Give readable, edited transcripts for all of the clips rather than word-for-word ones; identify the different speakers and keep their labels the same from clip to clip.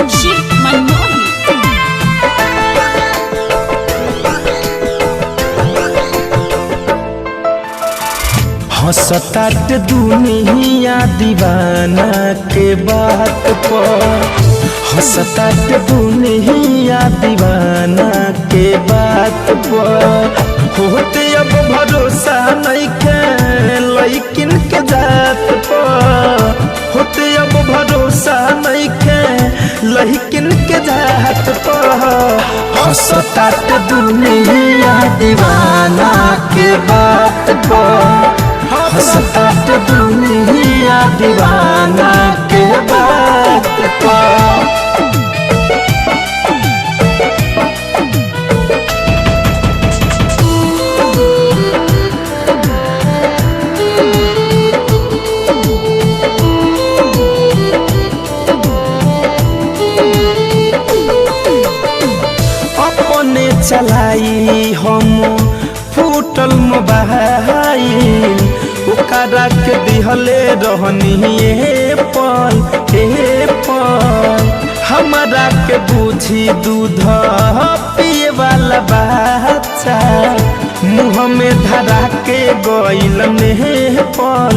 Speaker 1: शिव मनमोही।
Speaker 2: हंसतात दुनिया दीवाना के बात पर, हंसतात दुनिया दीवाना के बात पर। होते अब भरोसा नहीं के लइकिन के जात पर, होते अब भरोसा नहीं के लइकिन के जात पर। हंसतात दुनिया दीवाना के बात पर, हंसतात दुनिया दीवाना के बात पर। अपने चलाई हम फूटल मोबाइल, ओकरा के दिहले रहनी पल हे पल। हमारा के बुझी दूध पिए वाला बच्चा, मुँह में धरा के गइल ने पल।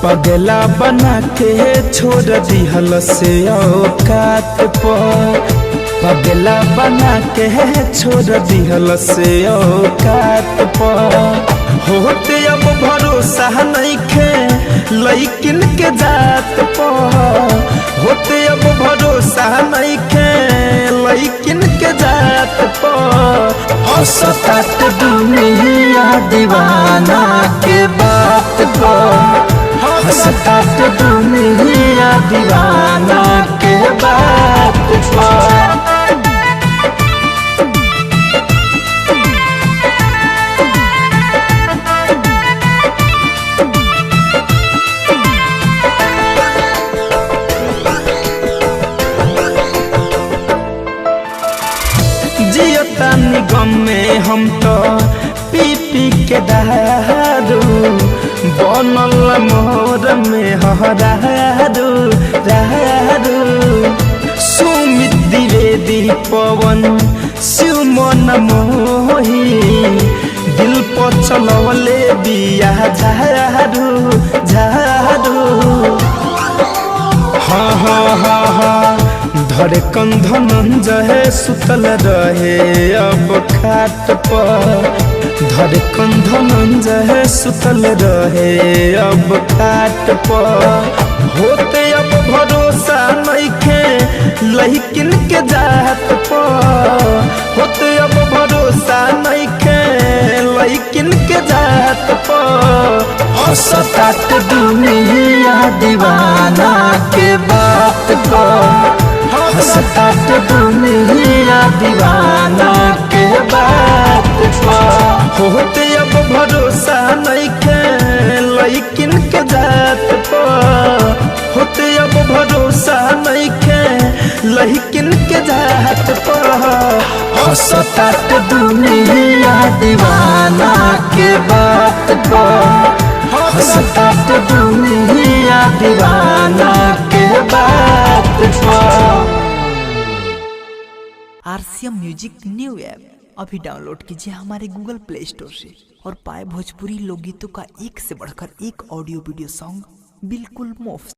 Speaker 2: पगला बना के छोड़ दिहल से औकात पर, पगला बना के छोड़ दिहल से औकात पर। होते अब भरोसा नहीं खे लइकिन के जात पर, होते अब भरोसा नहीं खे लइकिन के जात पर। हंसतात दुनिया दीवाना के बात पर, हंसतात दुनिया दीवाना के बात पर। जियता निगम में हम तो पी पी के दारू, बनल मोर में हरारू रारू। सुमित द्विवेदी पवन शिव मन मोही, दिल पर चलवले बिया झारू झारू। हाँ हाँ हाँ हाँ धरे कंधनंजय सुतल रहे अब खाट पर, धरे कंधनंजय सुतल रहे अब खाट पर। होते अब भरोसा नहीं खे लइकिन के जात पर, होते अब भरोसा नहीं खे लइकिन के जात पर। हंसतात दुनिया दीवाना के बात पर, हंसतात दुनिया दीवाना के बात पर। होते अब भरोसा नहीं खे लइकिन के जात पर, होते अब भरोसा नहीं खे लइकिन के जात पर। हंसतात दुनिया दीवाना के बात पर, हंसतात दुनिया दीवाना के बात पर।
Speaker 3: RCM म्यूजिक न्यू ऐप अभी डाउनलोड कीजिए हमारे गूगल प्ले स्टोर से और पाए भोजपुरी लोकगीतों का एक से बढ़कर एक ऑडियो वीडियो सॉन्ग बिल्कुल मुफ्त।